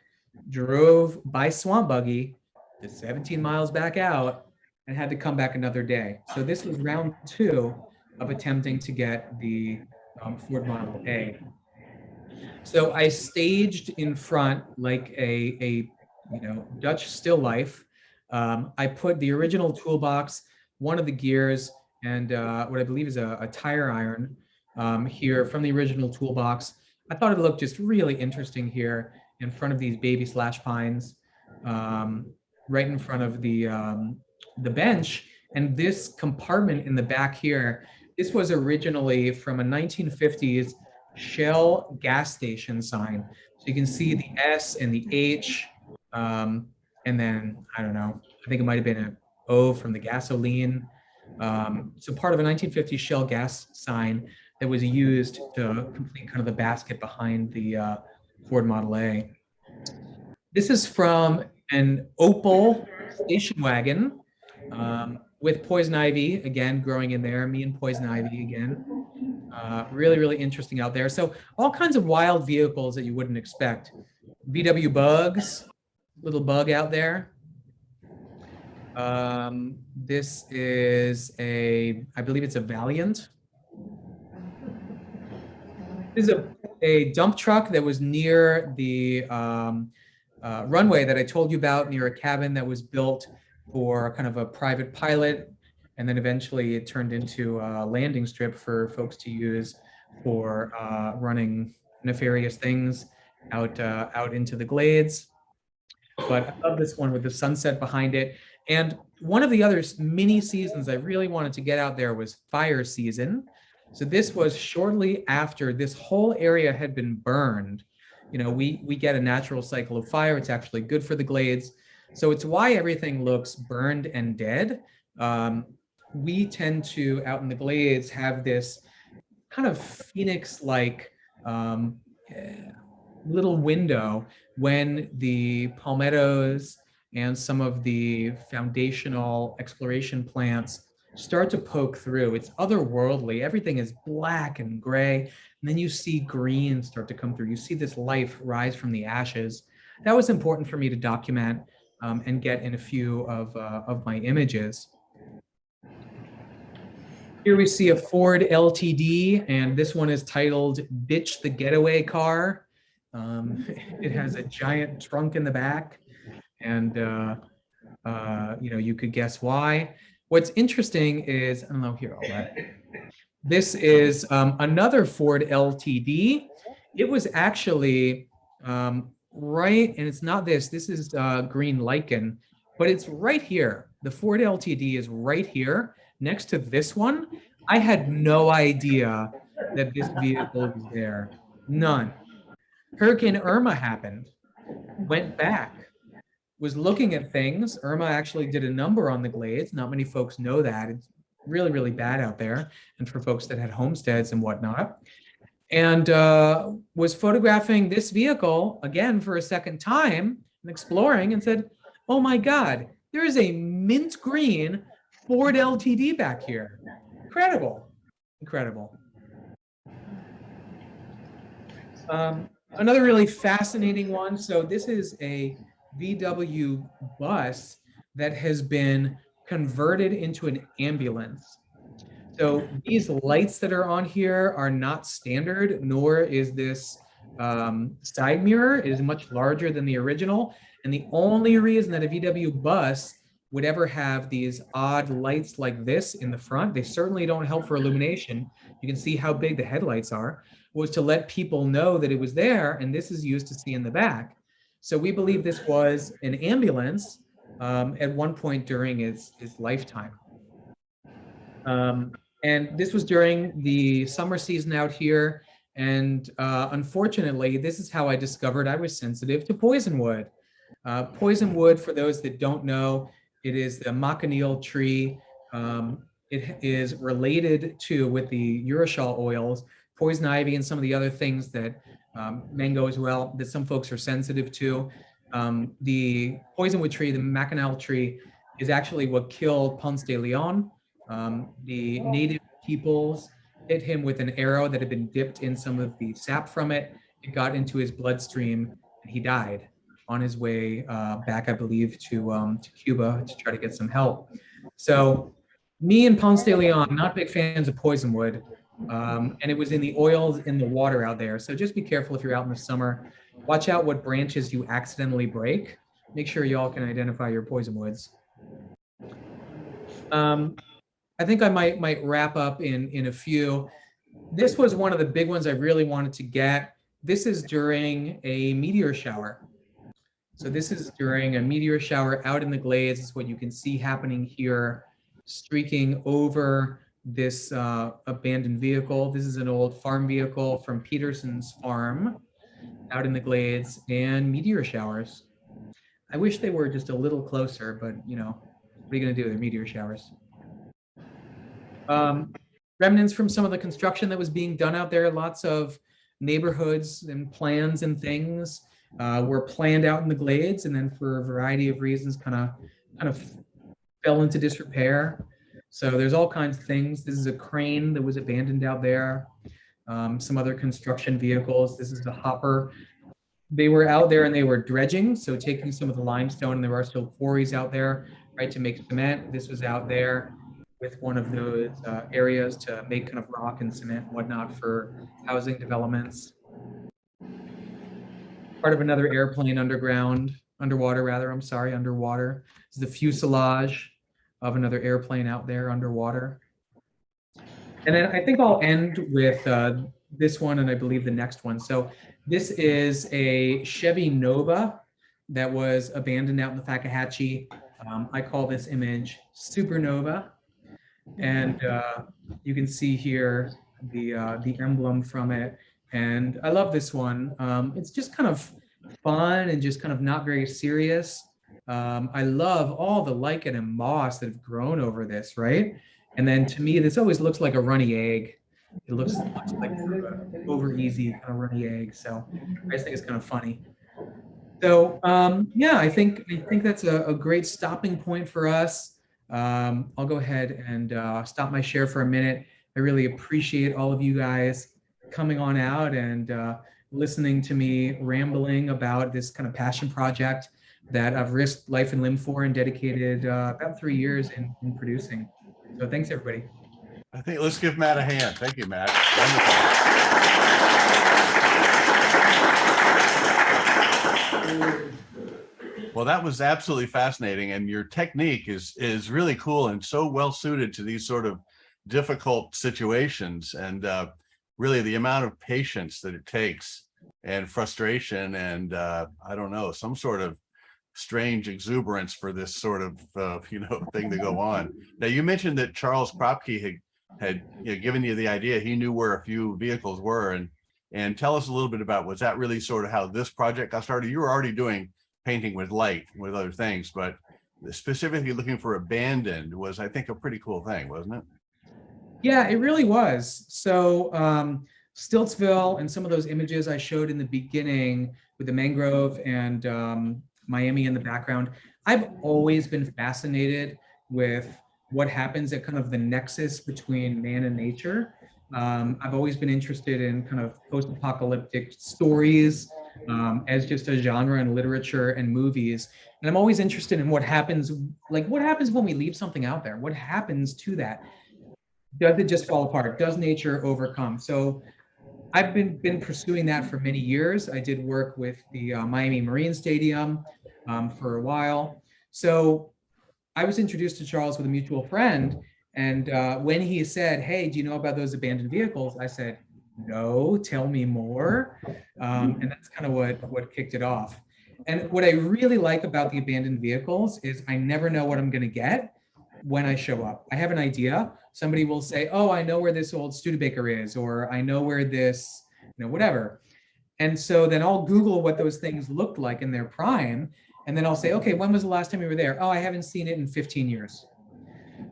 Drove by swamp buggy the 17 miles back out and had to come back another day. So this was round two of attempting to get the Ford Model A. So I staged in front like a Dutch still life. I put the original toolbox, one of the gears, and what I believe is a tire iron here from the original toolbox. I thought it looked just really interesting here in front of these baby slash pines, right in front of the bench. And this compartment in the back here, this was originally from a 1950s Shell gas station sign. So you can see the S and the H, and then I don't know, I think it might have been an O from the gasoline. So part of a 1950 Shell gas sign that was used to complete kind of the basket behind the Ford Model A. This is from an Opel station wagon with poison ivy, again, growing in there, me and poison ivy again. Really, really interesting out there. So all kinds of wild vehicles that you wouldn't expect. VW Bugs, little bug out there. This is I believe it's a Valiant. This is a dump truck that was near the runway that I told you about, near a cabin that was built for kind of a private pilot. And then eventually it turned into a landing strip for folks to use for running nefarious things out into the glades. But I love this one with the sunset behind it. And one of the other mini seasons I really wanted to get out there was fire season. So this was shortly after this whole area had been burned. You know, we get a natural cycle of fire. It's actually good for the glades. So it's why everything looks burned and dead. We tend to, out in the glades, have this kind of phoenix-like little window when the palmettos and some of the foundational exploration plants start to poke through. It's otherworldly. Everything is black and gray. And then you see green start to come through. You see this life rise from the ashes. That was important for me to document and get in a few of my images. Here we see a Ford LTD, and this one is titled Bitch the Getaway Car. It has a giant trunk in the back, and you could guess why. What's interesting is, I don't know, here, this is another Ford LTD. It was actually right, and it's not this is green lichen, but it's right here. The Ford LTD is right here next to this one. I had no idea that this vehicle was there. None. Hurricane Irma happened, went back. was looking at things. Irma actually did a number on the glades. Not many folks know that. It's really, really bad out there. And for folks that had homesteads and whatnot. And was photographing this vehicle again for a second time and exploring and said, oh my God, there is a mint green Ford LTD back here. Incredible, incredible. Another really fascinating one. So this is a VW bus that has been converted into an ambulance. So these lights that are on here are not standard, nor is this side mirror. It is much larger than the original. And the only reason that a VW bus would ever have these odd lights like this in the front, they certainly don't help for illumination. You can see how big the headlights are, was to let people know that it was there, and this is used to see in the back. So we believe this was an ambulance at one point during its lifetime. And this was during the summer season out here. And unfortunately, this is how I discovered I was sensitive to poison wood. Poison wood, for those that don't know, it is the macanil tree. It is related to, with the urushiol oils, poison ivy and some of the other things that mango as well, that some folks are sensitive to. The poisonwood tree, the macanil tree, is actually what killed Ponce de Leon. The native peoples hit him with an arrow that had been dipped in some of the sap from it. It got into his bloodstream and he died on his way back, I believe, to Cuba to try to get some help. So me and Ponce de Leon, not big fans of poisonwood. And it was in the oils in the water out there. So just be careful if you're out in the summer. Watch out what branches you accidentally break. Make sure y'all can identify your poison woods. I think I might wrap up in a few. This was one of the big ones I really wanted to get. This is during a meteor shower. So this is during a meteor shower out in the glades. It's what you can see happening here, streaking over this abandoned vehicle. This is an old farm vehicle from Peterson's farm out in the glades, and meteor showers. I wish they were just a little closer, but you know, what are you gonna do? They're meteor showers. Remnants from some of the construction that was being done out there. Lots of neighborhoods and plans and things were planned out in the glades, and then for a variety of reasons kind of fell into disrepair. So there's all kinds of things. This is a crane that was abandoned out there. Some other construction vehicles. This is the hopper. They were out there and they were dredging, so taking some of the limestone, and there are still quarries out there, right, to make cement. This was out there with one of those areas to make kind of rock and cement and whatnot for housing developments. Part of another airplane underwater. This is the fuselage of another airplane out there underwater. And then I think I'll end with this one, and I believe the next one. So this is a Chevy Nova that was abandoned out in the Fakahatchee. I call this image Supernova. And you can see here the emblem from it. And I love this one. It's just kind of fun and just kind of not very serious. I love all the lichen and moss that have grown over this, right? And then to me, this always looks like a runny egg. It looks like over easy kind of runny egg. So I just think it's kind of funny. So yeah, I think that's a great stopping point for us. I'll go ahead and stop my share for a minute. I really appreciate all of you guys coming on out and listening to me rambling about this kind of passion project that I've risked life and limb for and dedicated about 3 years in producing. So thanks, everybody. I think let's give Matt a hand. Thank you, Matt. Wonderful. Well, that was absolutely fascinating, and your technique is really cool and so well suited to these sort of difficult situations, and really the amount of patience that it takes and frustration and I don't know, some sort of strange exuberance for this sort of thing to go on. Now, you mentioned that Charles Kropke had given you the idea. He knew where a few vehicles were, and tell us a little bit about, was that really sort of how this project got started? You were already doing painting with light, with other things, but specifically looking for abandoned was, I think, a pretty cool thing, wasn't it? Yeah, it really was. So Stiltsville and some of those images I showed in the beginning with the mangrove and Miami in the background, I've always been fascinated with what happens at kind of the nexus between man and nature. I've always been interested in kind of post-apocalyptic stories as just a genre in literature and movies. And I'm always interested in what happens, like what happens when we leave something out there? What happens to that? Does it just fall apart? Does nature overcome? So I've been pursuing that for many years. I did work with the Miami Marine Stadium for a while. So I was introduced to Charles with a mutual friend, and when he said, "Hey, do you know about those abandoned vehicles?" I said, "No, tell me more," and that's kind of what kicked it off. And what I really like about the abandoned vehicles is I never know what I'm going to get when I show up. I have an idea. Somebody will say, "Oh, I know where this old Studebaker is," or "I know where this, whatever." And so then I'll Google what those things looked like in their prime. And then I'll say, "Okay, when was the last time you were there?" "Oh, I haven't seen it in 15 years.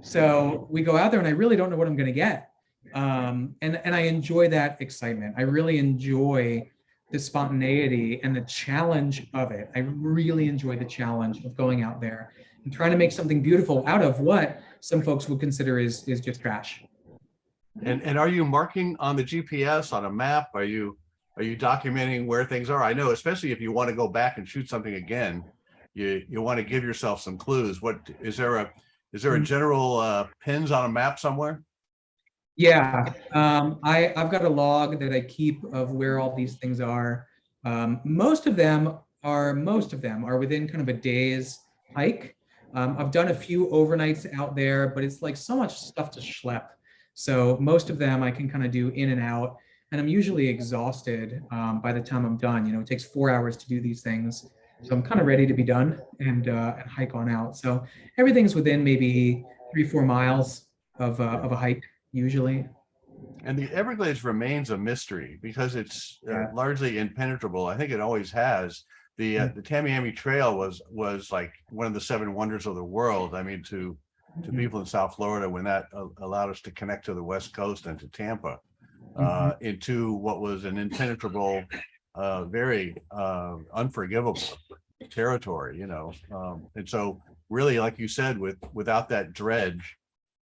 So we go out there and I really don't know what I'm going to get. And I enjoy that excitement. I really enjoy the spontaneity and the challenge of it. I really enjoy the challenge of going out there and trying to make something beautiful out of what some folks would consider is just trash. And are you marking on the GPS on a map? Are you documenting where things are? I know, especially if you want to go back and shoot something again, you want to give yourself some clues. What is there a general pins on a map somewhere? Yeah, I've got a log that I keep of where all these things are. Most of them are within kind of a day's hike. I've done a few overnights out there, but it's like so much stuff to schlep. So most of them I can kind of do in and out, and I'm usually exhausted by the time I'm done. It takes 4 hours to do these things, so I'm kind of ready to be done and hike on out. So everything's within maybe 3-4 miles of a hike usually. And the Everglades remains a mystery because it's Yeah. largely impenetrable. I think it always has. The Tamiami Trail was like one of the seven wonders of the world. I mean, to Mhm. people in South Florida, when that allowed us to connect to the West Coast and to Tampa, Mhm. into what was an impenetrable, very unforgivable territory. And so really, like you said, without that dredge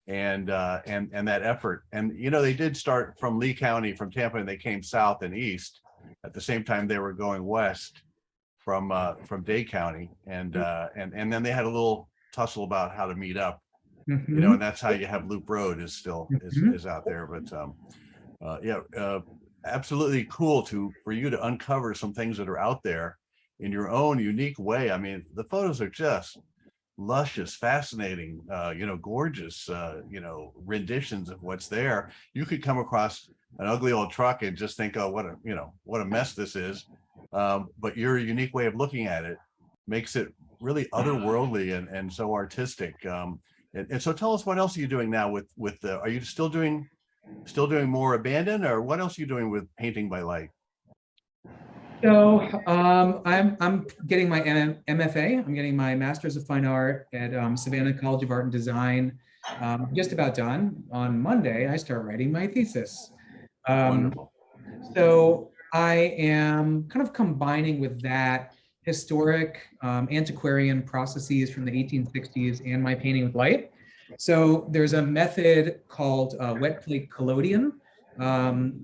and that effort. And they did start from Lee County, from Tampa, and they came south and east at the same time they were going west from Dade County, and then they had a little tussle about how to meet up. Mhm. And that's how you have Loop Road is still Mhm. is out there. But yeah, absolutely cool for you to uncover some things that are out there in your own unique way. I mean, the photos are just luscious, fascinating, gorgeous, renditions of what's there. You could come across an ugly old truck and just think, oh, what a mess this is. But your unique way of looking at it makes it really otherworldly and so artistic. And so tell us, what else are you doing now with the, are you still doing more abandoned, or what else are you doing with painting by light? So I'm getting my MFA. I'm getting my Master's of Fine Art at Savannah College of Art and Design. Just about done. On Monday, I start writing my thesis. Um, Wonderful. so I am kind of combining with that historic antiquarian processes from the 1860s and my painting with light. So there's a method called wet plate collodion.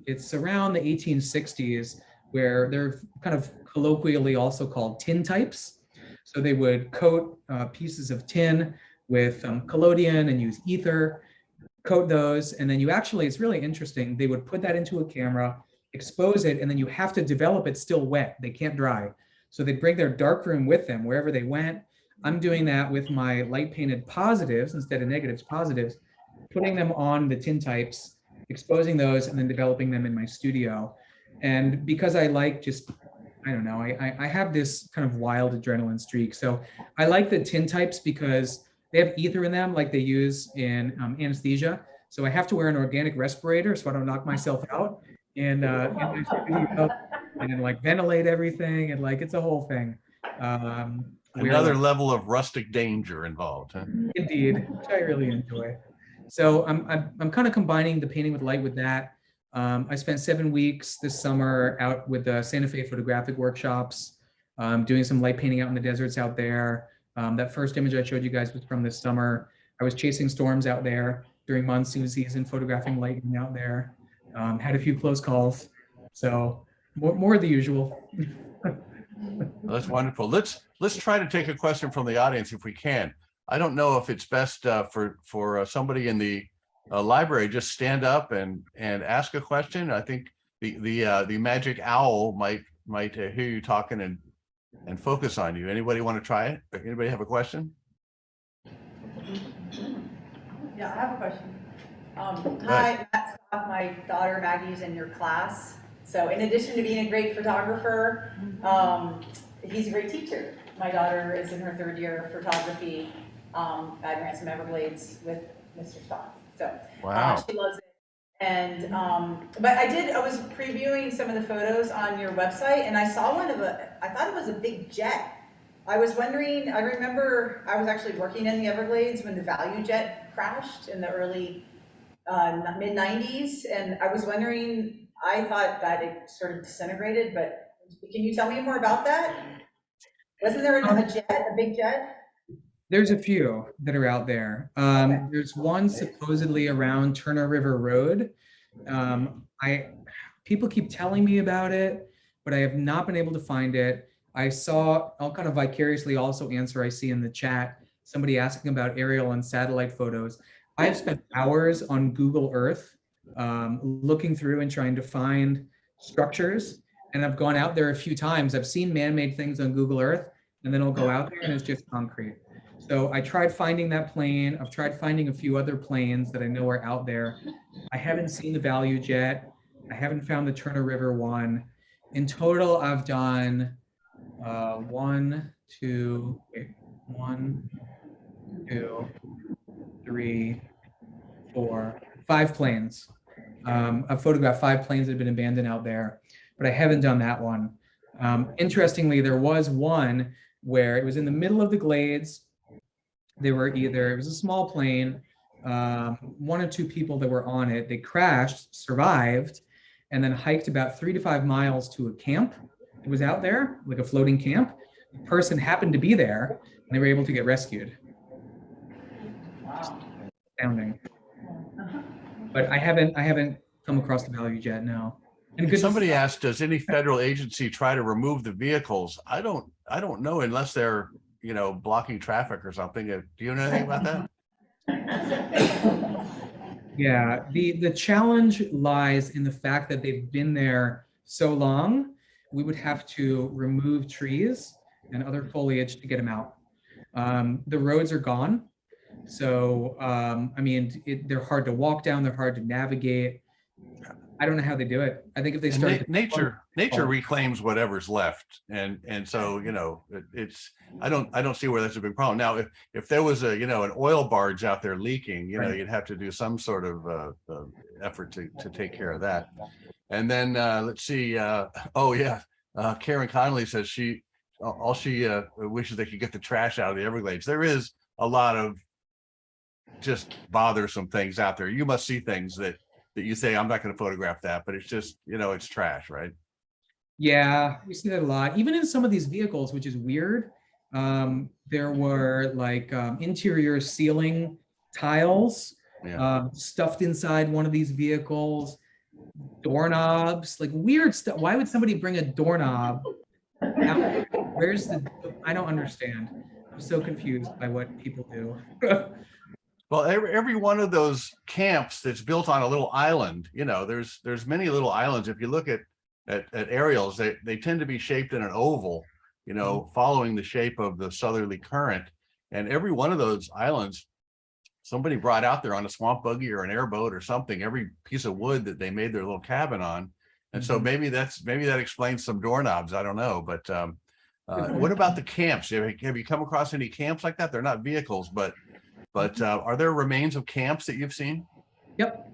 It's around the 1860s where they're kind of colloquially also called tin types. So they would coat pieces of tin with collodion and use ether, coat those, and then it's really interesting. They would put that into a camera, expose it, and then you have to develop it still wet. They can't dry. So they'd bring their darkroom with them wherever they went. I'm doing that with my light painted positives instead of negatives, positives, putting them on the tin types, exposing those, and then developing them in my studio. And because I like just, I don't know, I have this kind of wild adrenaline streak. So I like the tin types because they have ether in them like they use in anesthesia. So I have to wear an organic respirator so I don't knock myself out in my studio and like ventilate everything, and like it's a whole thing. Another level of rustic danger involved, huh? Indeed, which I really enjoy. So I'm kind of combining the painting with light with that. I spent 7 weeks this summer out with the Santa Fe photographic workshops, doing some light painting out in the deserts out there. That first image I showed you guys was from this summer. I was chasing storms out there during monsoon season, photographing lightning out there. Had a few close calls. So more of the usual. Well, that's wonderful. Let's try to take a question from the audience if we can. I don't know if it's best for somebody in the library just stand up and ask a question. I think the magic owl might hear you talking and focus on you. Anybody want to try it? Anybody have a question? Yeah, I have a question. Hi, Matt Scott, my daughter Maggie's in your class. So in addition to being a great photographer, he's a great teacher. My daughter is in her 3rd year of photography at Abandoned Everglades with Mr. Scott. So wow. She loves it. And but I was previewing some of the photos on your website, and I saw I thought it was a big jet. I was wondering, I remember I was actually working in the Everglades when the Value jet crashed in the early mid 90s, and I was wondering, I thought that it sort of disintegrated, but can you tell me more about that? Wasn't there a big jet? There's a few that are out there. Okay. There's one supposedly around Turner River Road. People keep telling me about it, but I have not been able to find it. I'll kind of vicariously also answer, I see in the chat, somebody asking about aerial and satellite photos. I have spent hours on Google Earth looking through and trying to find structures. And I've gone out there a few times. I've seen man-made things on Google Earth, and then I'll go out there and it's just concrete. So I tried finding that plane. I've tried finding a few other planes that I know are out there. I haven't seen the Value jet. I haven't found the Turner River one. In total, I've done 1, 2, 3, 4, 5 planes. I've photographed 5 planes that have been abandoned out there, but I haven't done that one. Interestingly, there was one where it was in the middle of the glades. It was a small plane, 1 or 2 people that were on it. They crashed, survived, and then hiked about 3 to 5 miles to a camp that was out there, like a floating camp. The person happened to be there, and they were able to get rescued. Wow. Astounding. But I haven't come across the Value jet, no. And somebody asked, does any federal agency try to remove the vehicles? I don't know, unless they're blocking traffic or something. Do you know anything about that? Yeah, the challenge lies in the fact that they've been there so long. We would have to remove trees and other foliage to get them out. The roads are gone. So, I mean, they're hard to walk down. They're hard to navigate. I don't know how they do it. I think if they start nature reclaims whatever's left, and so it's I don't see where that's a big problem. Now, if there was an oil barge out there leaking, Right. You'd have to do some sort of effort to take care of that. And then let's see. Karen Connolly says she wishes they could get the trash out of the Everglades. There is a lot of just bothersome things out there. You must see things that you say, I'm not going to photograph that, but it's just, it's trash, right? Yeah, we see that a lot. Even in some of these vehicles, which is weird. There were like interior ceiling tiles stuffed inside one of these vehicles, doorknobs, like weird stuff. Why would somebody bring a doorknob out? I don't understand. I'm so confused by what people do. Well, every one of those camps that's built on a little island, there's many little islands. If you look at aerials, they tend to be shaped in an oval, following the shape of the southerly current. And every one of those islands, somebody brought out there on a swamp buggy or an airboat or something, every piece of wood that they made their little cabin on. And so maybe that explains some doorknobs. I don't know. But what about the camps? Have you come across any camps like that? They're not vehicles, but are there remains of camps that you've seen? Yep.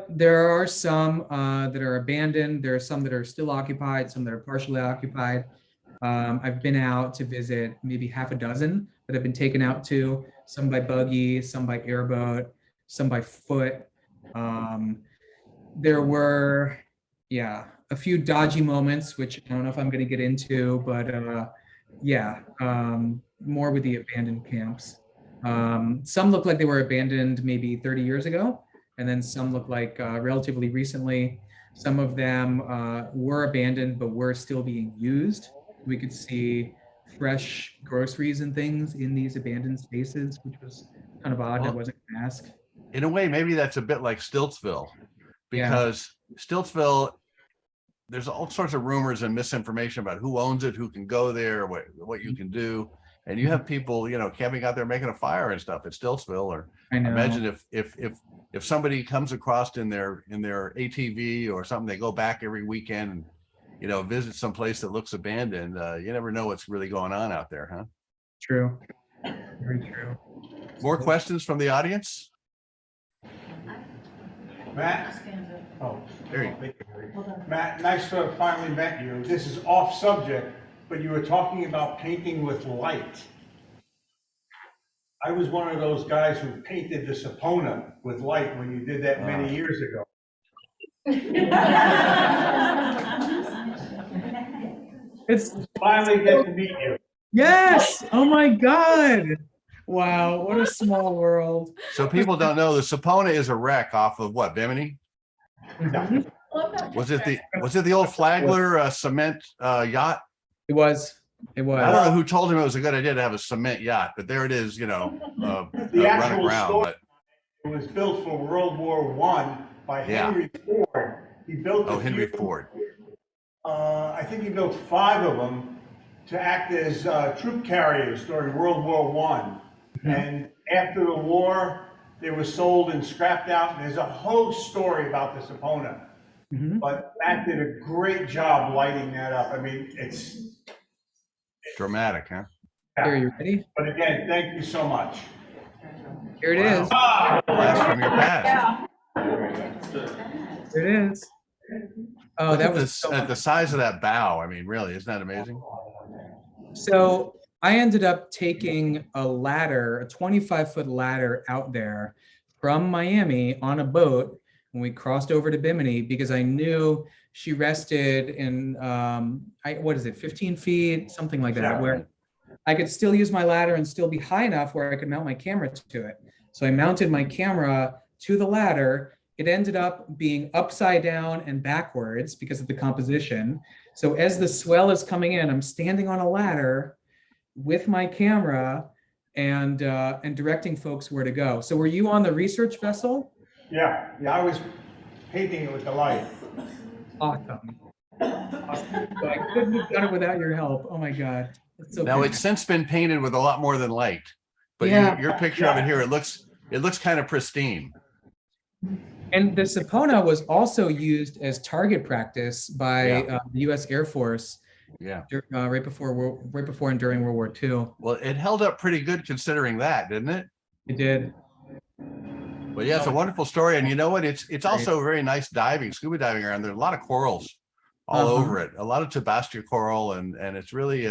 There are some that are abandoned. There are some that are still occupied, some that are partially occupied. I've been out to visit maybe half a dozen that I've been taken out to, some by buggy, some by airboat, some by foot. There were, yeah, a few dodgy moments, which I don't know if I'm going to get into, but yeah, more with the abandoned camps. Some look like they were abandoned maybe 30 years ago, and then some look like relatively recently. Some of them were abandoned, but were still being used. We could see fresh groceries and things in these abandoned spaces, which was kind of odd. I Well, wasn't gonna ask. in a way, maybe that's a bit like Stiltsville, Yeah. because Stiltsville, there's all sorts of rumors and misinformation about who owns it, who can go there, what you can do. And you have people, camping out there making a fire and stuff at Stiltsville. Or I know. imagine if somebody comes across in their ATV or something, they go back every weekend and visit some place that looks abandoned. You never know what's really going on out there, huh? True. Very true. More questions from the audience? Matt? Oh, There you Matt, nice to have finally met you. This is off subject, but you were talking about painting with light. I was one of those guys who painted the Sapona with light when you did that many years ago. It's Finally get to meet you. yes. Oh my God. Wow. What a small world. So people don't know, the Sapona is a wreck off of what, Bimini? Mhm. Was it the old Flagler cement yacht? It was. It was. I don't know who told him it was a good idea to have a cement yacht, but there it is, The running actual around. story, But it was built for World War I by Yeah. Henry Ford. He built a Henry few- Ford. I think he built 5 of them to act as troop carriers during World War I. And after the war, they were sold and scrapped out. And there's a whole story about the Sapona. Mhm. But Matt did a great job lighting that up. I mean, it's. Dramatic, huh? Here, you ready? But again, thank you so much. Here it Wow. is. Blast from your past. Here it is. Oh, Look that at was this, so at much. the size of that bow. I mean, really, isn't that amazing? So I ended up taking a ladder, a 25-foot ladder out there from Miami on a boat when we crossed over to Bimini, because I knew she rested in, what is it, 15 feet, something like that, where I could still use my ladder and still be high enough where I could mount my camera to it. So I mounted my camera to the ladder. It ended up being upside down and backwards because of the composition. So as the swell is coming in, I'm standing on a ladder with my camera and directing folks where to go. So were you on the research vessel? Yeah, I was painting it with the light. Awesome. Awesome. So I couldn't have done it without your help. Oh my God. It's so Now it's fantastic. since been painted with a lot more than light, but Yeah. your picture of it here, it looks kind of pristine. And the Sapona was also used as target practice by the U.S. Air Force. Yeah. Right before and during World War II. Well, it held up pretty good considering that, didn't it? It did. But yeah, it's a wonderful story. And you know what? It's also very nice diving, scuba diving around. There's a lot of corals all over it, a lot of Tabastia coral. And it's really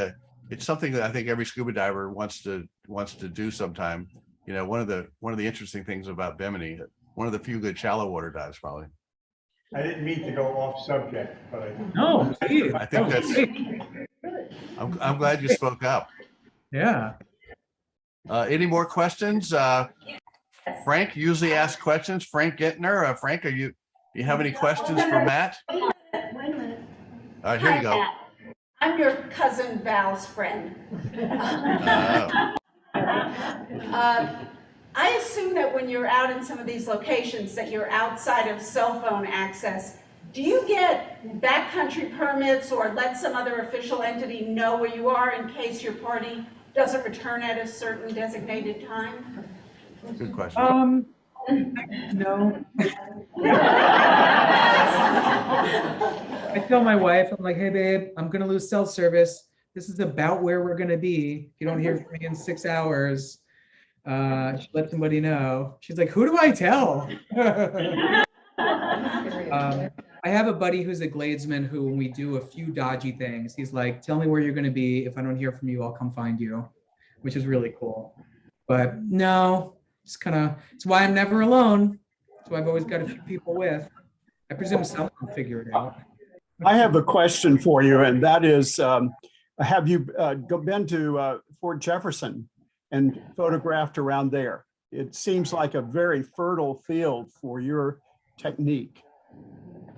it's something that I think every scuba diver wants to do sometime. One of the interesting things about Bimini, one of the few good shallow water dives, probably. I didn't mean to go off subject, but I. No, please. I think That was that's- great. I'm glad you spoke up. Yeah. Any more questions? Frank usually asks questions. Frank Gittner. Frank, do you have any questions for Matt? Wait a minute. All right, here you go. Matt. I'm your cousin Val's friend. I assume that when you're out in some of these locations that you're outside of cell phone access, do you get backcountry permits or let some other official entity know where you are in case your party doesn't return at a certain designated time? Good question. No. I tell my wife, I'm like, hey babe, I'm gonna lose cell service. This is about where we're gonna be. If you don't hear from me in 6 hours, let somebody know. She's like, who do I tell? I I have a buddy who's a gladesman who, when we do a few dodgy things, he's like, tell me where you're going to be. If I don't hear from you, I'll come find you, which is really cool. But no, it's kind of, it's why I'm never alone. That's why I've always got a few people with. I presume someone will figure it out. I have a question for you, and that is, have you been to Fort Jefferson and photographed around there? It seems like a very fertile field for your technique.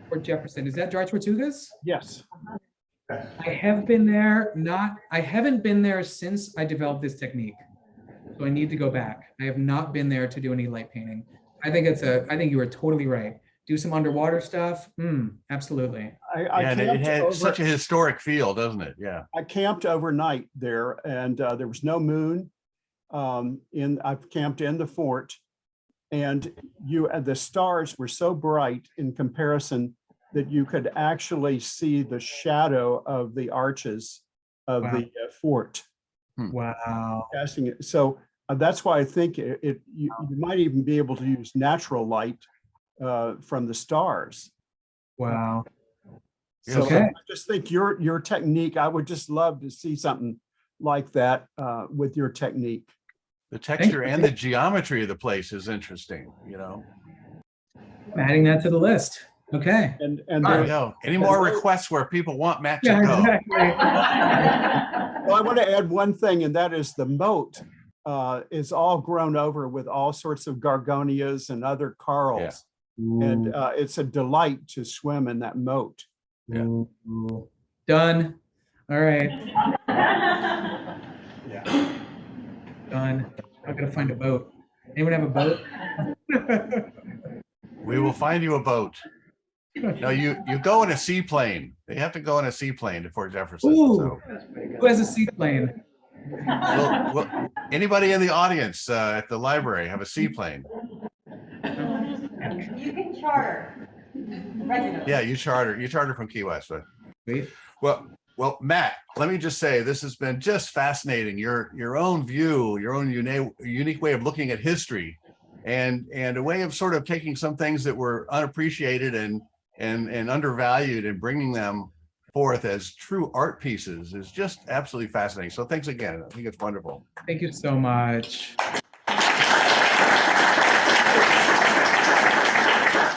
Fort Jefferson, is that George Tortugas? Yes. I have been there, I haven't been there since I developed this technique. So I need to go back. I have not been there to do any light painting. I think you are totally right. Do some underwater stuff. Absolutely. And it had such a historic feel, doesn't it? Yeah. I camped overnight there, and there was no moon. I've camped in the fort, and the stars were so bright in comparison that you could actually see the shadow of the arches of the fort. Wow. Casting it. So that's why I think you might even be able to use natural light from the stars. Wow. So Okay. I just think your technique, I would just love to see something like that with your technique. The texture and the geometry of the place is interesting, you know. I'm adding that to the list. Okay. And There you go. Any more requests where people want Matt to Yeah, go? exactly. well, I want to add one thing, and that is the moat is all grown over with all sorts of gorgonias and other corals. And it's a delight to swim in that moat. Yeah. Done. All right. Yeah. Done. I'm gonna find a boat. Anyone have a boat? We will find you a boat. No, you go in a seaplane. They have to go in a seaplane to Fort Jefferson. Ooh. So. Who has a seaplane? Well, anybody in the audience at the library have a seaplane? You can charter. Yeah, you charter from Key West. But Sweet. well, Matt, let me just say this has been just fascinating. Your own view, your own unique way of looking at history, and a way of sort of taking some things that were unappreciated and undervalued and bringing them forth as true art pieces is just absolutely fascinating. So thanks again. I think it's wonderful. Thank you so much.